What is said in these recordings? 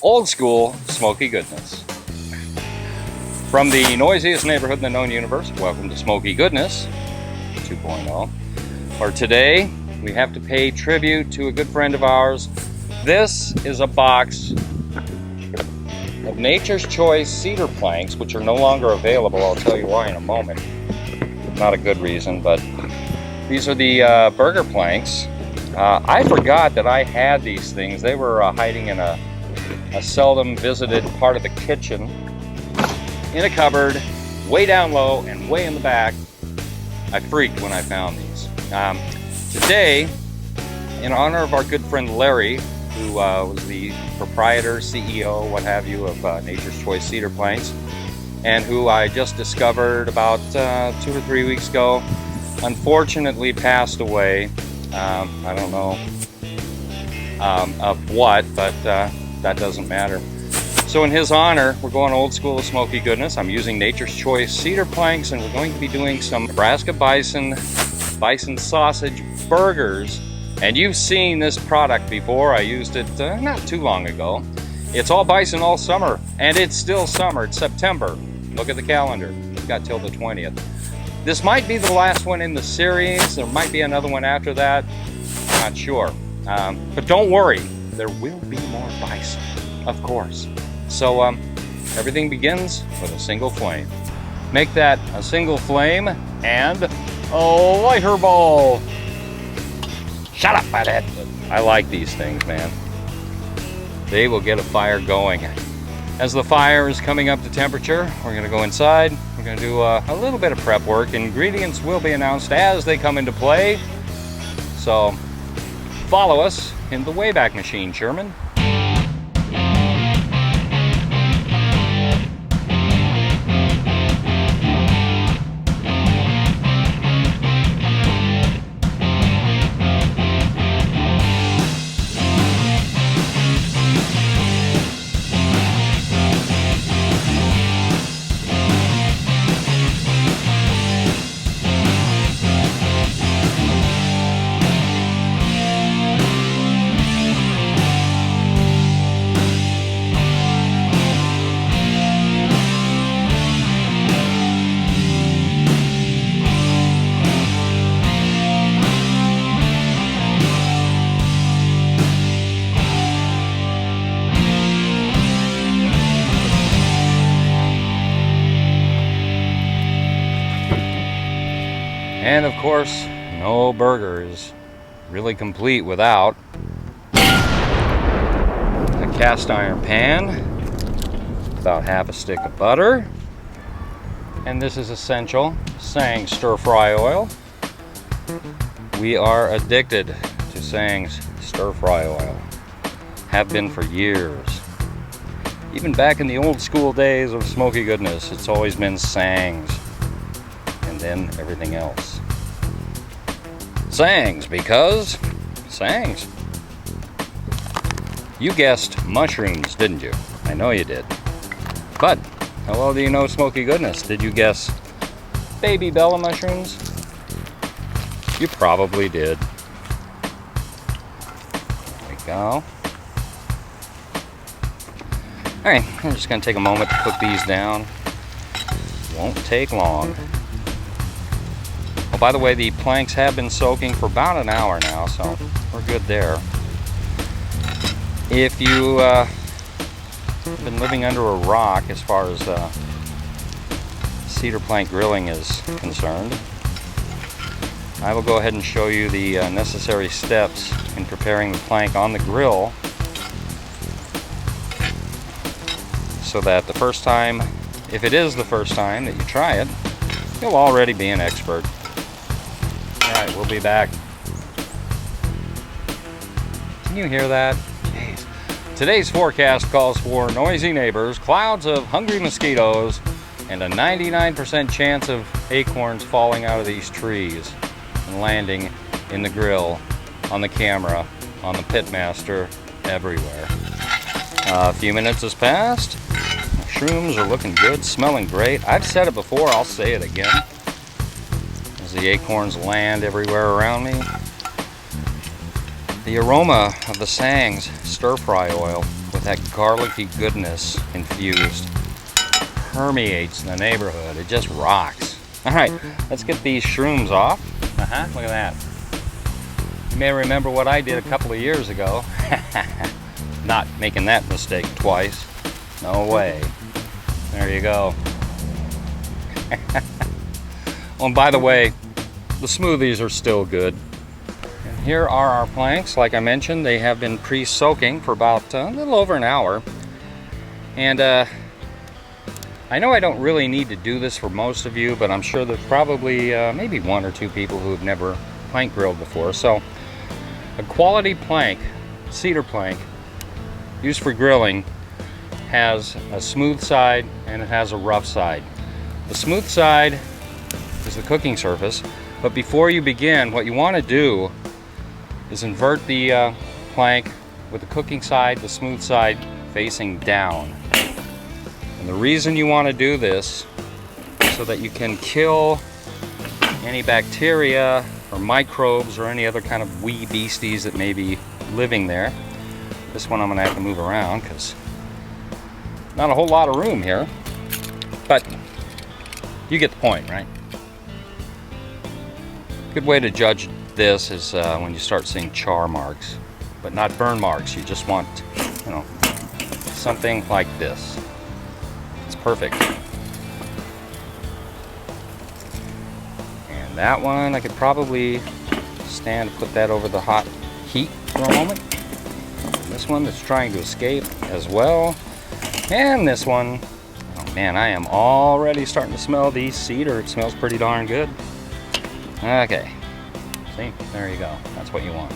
Old school smoky goodness. From the noisiest neighborhood in the known universe, welcome to Smoky Goodness 2.0. For today, we have to pay tribute to a good friend of ours. This is a box of Nature's Choice Cedar Planks, which are no longer available. I'll tell you why in a moment. Not a good reason, but these are the burger planks. I forgot that I had these things. They were hiding in a seldom visited part of the kitchen, in a cupboard, way down low and way in the back. I freaked when I found these. Today, in honor of our good friend Larry, who was the proprietor, CEO, what have you, of Nature's Choice Cedar Planks, and who I just discovered about 2 or 3 weeks ago, unfortunately passed away. I don't know of what, but that doesn't matter. So in his honor, we're going old school smoky goodness. I'm using Nature's Choice Cedar Planks, and we're going to be doing some Nebraska Bison Sausage burgers. And you've seen this product before. I used it not too long ago. It's all bison all summer, and it's still summer. It's September. Look at the calendar. We've got till the 20th. This might be the last one in the series. There might be another one after that. Not sure. But don't worry. There will be more bison, of course. So everything begins with a single flame. Make that a single flame and a lighter bulb. Shut up, fathead. I like these things, man. They will get a fire going. As the fire is coming up to temperature, we're going to go inside. We're going to do a little bit of prep work. Ingredients will be announced as they come into play. So follow us in the Wayback Machine, Sherman. And of course, no burger is really complete without a cast iron pan, about half a stick of butter, and this is essential, Sang's stir fry oil. We are addicted to Sang's stir fry oil, have been for years. Even back in the old school days of smoky goodness, it's always been Sang's, and then everything else. Sang's, because Sang's. You guessed mushrooms, didn't you? I know you did. But how well do you know smoky goodness? Did you guess baby Bella mushrooms? You probably did. There we go. Alright, I'm just going to take a moment to put these down. Won't take long. Oh, by the way, the planks have been soaking for about an hour now, so we're good there. If you have been living under a rock as far as cedar plank grilling is concerned, I will go ahead and show you the necessary steps in preparing the plank on the grill, so that the first time, if it is the first time that you try it, you'll already be an expert. Alright, we'll be back. Can you hear that? Jeez. Today's forecast calls for noisy neighbors, clouds of hungry mosquitoes, and a 99% chance of acorns falling out of these trees and landing in the grill, on the camera, on the pitmaster, everywhere. A few minutes has passed. Mushrooms are looking good, smelling great. I've said it before, I'll say it again. as the acorns land everywhere around me. The aroma of the Sang's stir-fry oil with that garlicky goodness infused permeates the neighborhood. It just rocks. All right, let's get these shrooms off. Look at that. You may remember what I did a couple of years ago. Not making that mistake twice. No way. There you go. Oh, and by the way, the smoothies are still good. And here are our planks. Like I mentioned, they have been pre-soaking for about a little over an hour. And I know I don't really need to do this for most of you, but I'm sure there's probably maybe one or two people who have never plank grilled before. So a quality plank, cedar plank, used for grilling, has a smooth side and it has a rough side. The smooth side is the cooking surface, but before you begin, what you want to do is invert the plank with the cooking side, the smooth side facing down. And the reason you want to do this is so that you can kill any bacteria or microbes or any other kind of wee beasties that may be living there. This one I'm going to have to move around because not a whole lot of room here, but you get the point, right? Good way to judge this is when you start seeing char marks, but not burn marks. You just want, you know, something like this. It's perfect. And that one, I could probably stand to put that over the hot heat for a moment. This one that's trying to escape as well. And this one, oh man, I am already starting to smell the cedar. It smells pretty darn good. Okay, see, there you go. That's what you want.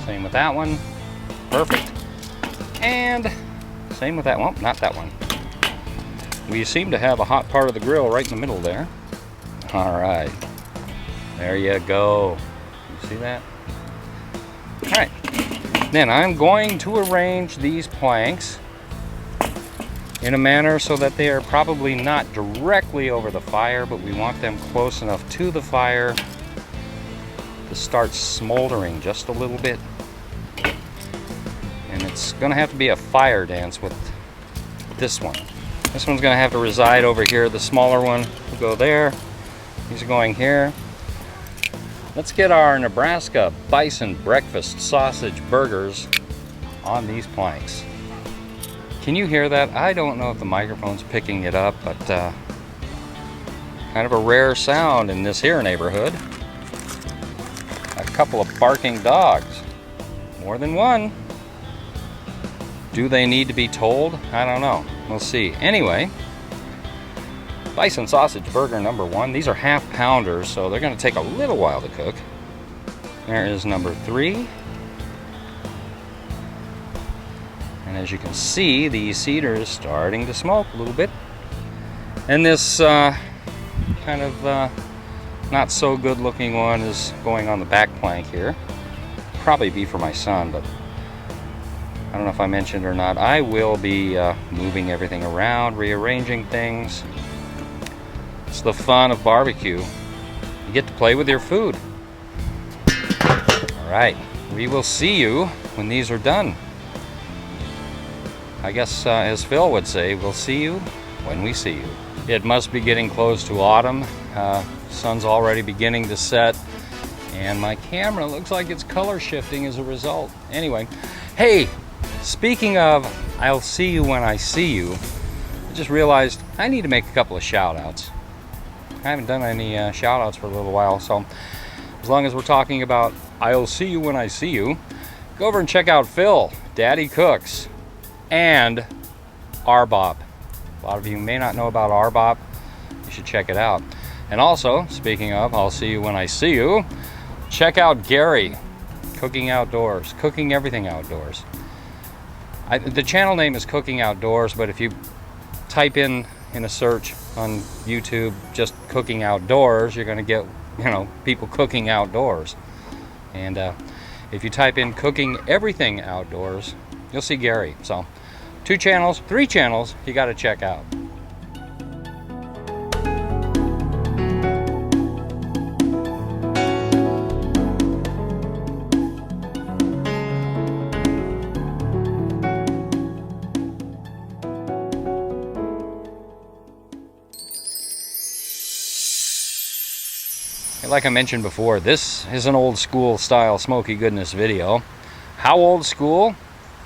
Same with that one. Perfect. And same with that one. Not that one. We seem to have a hot part of the grill right in the middle there. All right. There you go. You see that? All right. Then I'm going to arrange these planks in a manner so that they are probably not directly over the fire, but we want them close enough to the fire to start smoldering just a little bit. And it's gonna have to be a fire dance with this one. This one's gonna have to reside over here. The smaller one will go there. These are going here. Let's get our Nebraska Bison Breakfast Sausage burgers on these planks. Can you hear that? I don't know if the microphone's picking it up, but kind of a rare sound in this here neighborhood. A couple of barking dogs. More than one. Do they need to be told? I don't know. We'll see. Anyway, Bison Sausage burger number 1. These are half pounders, so they're going to take a little while to cook. There is number 3. And as you can see, the cedar is starting to smoke a little bit. And this kind of not so good looking one is going on the back plank here. Probably be for my son, but I don't know if I mentioned or not. I will be moving everything around, rearranging things. It's the fun of barbecue. You get to play with your food. All right, we will see you when these are done. I guess, as Phil would say, we'll see you when we see you. It must be getting close to autumn. Sun's already beginning to set, and my camera looks like it's color shifting as a result. Anyway, hey, speaking of I'll see you when I see you, I just realized I need to make a couple of shout outs. I haven't done any shout outs for a little while, so as long as we're talking about I'll see you when I see you, go over and check out Phil, Daddy Cooks, and RBOP. A lot of you may not know about RBOP. You should check it out. And also, speaking of I'll see you when I see you, check out Gary, Cooking Outdoors, cooking everything outdoors. The channel name is Cooking Outdoors, but if you type in a search on YouTube just cooking outdoors, you're going to get, you know, people cooking outdoors. And if you type in cooking everything outdoors, you'll see Gary. So 2 channels, 3 channels you got to check out. like I mentioned before, this is an old school style smoky goodness video. How old school?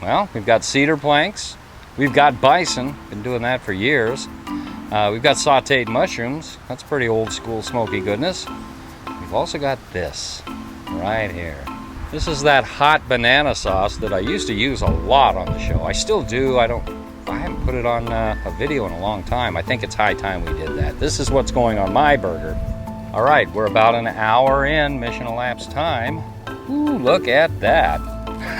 Well, we've got cedar planks, we've got bison, been doing that for years. We've got sauteed mushrooms, that's pretty old school smoky goodness. We've also got this right here. This is that hot banana sauce that I used to use a lot on the show. I still do. I haven't put it on a video in a long time. I think it's high time we did that. This is what's going on my burger. All right, we're about an hour in, mission elapsed time. Ooh, look at that.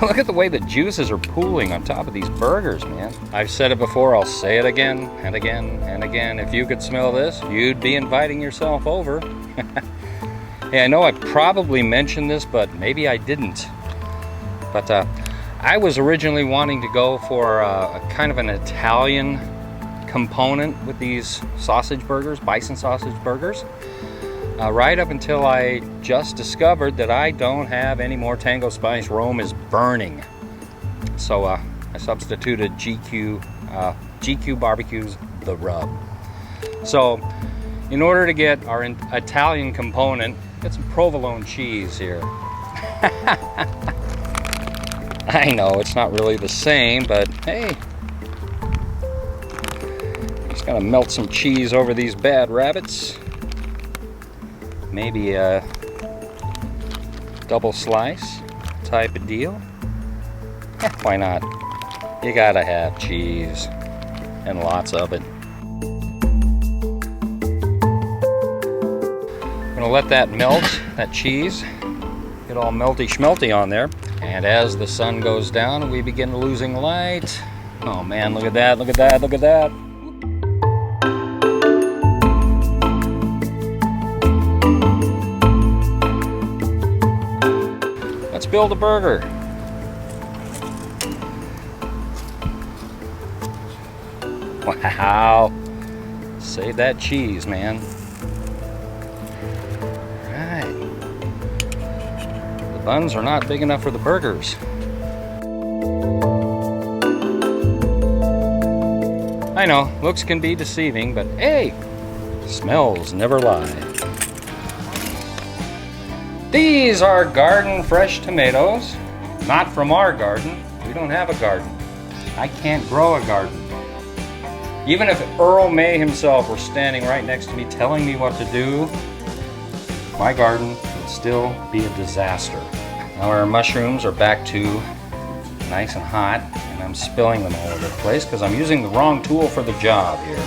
Look at the way the juices are pooling on top of these burgers, man. I've said it before, I'll say it again and again and again. If you could smell this, you'd be inviting yourself over. Hey, I know I probably mentioned this, but maybe I didn't. But I was originally wanting to go for a kind of an Italian component with these sausage burgers, bison sausage burgers. Right up until I just discovered that I don't have any more Tango Spice. Rome is burning. So I substituted GQ Barbecue's The Rub. So in order to get our Italian component, get some provolone cheese here. I know it's not really the same, but hey, just gotta melt some cheese over these bad rabbits. Maybe a double slice type of deal. Why not? You gotta have cheese, and lots of it. I'm gonna let that melt, that cheese, get all melty schmelty on there. And as the sun goes down, we begin losing light. Oh man, look at that, look at that, look at that. Let's build a burger. Wow. Save that cheese, man. Buns are not big enough for the burgers. I know, looks can be deceiving, but hey, smells never lie. These are garden fresh tomatoes, not from our garden. We don't have a garden. I can't grow a garden. Even if Earl May himself were standing right next to me telling me what to do, my garden would still be a disaster. Now our mushrooms are back to nice and hot, and I'm spilling them all over the place because I'm using the wrong tool for the job here.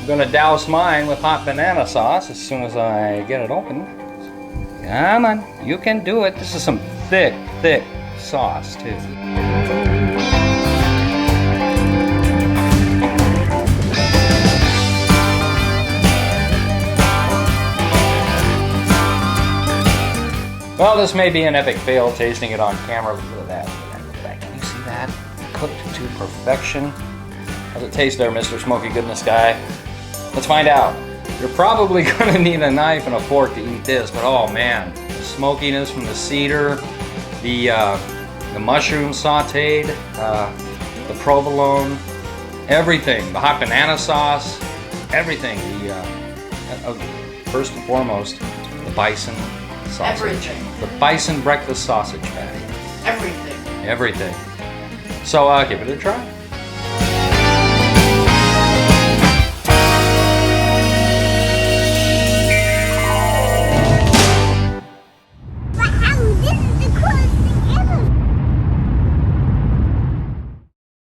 I'm gonna douse mine with hot banana sauce as soon as I get it open. Come on, you can do it. This is some thick, thick sauce too. Well, this may be an epic fail tasting it on camera. Look at that. Look at that. Can you see that? Cooked to perfection. How's it taste there, Mr. Smoky Goodness guy? Let's find out. You're probably going to need a knife and a fork to eat this, but oh man, the smokiness from the cedar, the mushroom sauteed, the provolone, everything, the hot banana sauce, everything. First and foremost, the bison sausage. Everything. The bison breakfast sausage patty. Everything. Everything. So give it a try.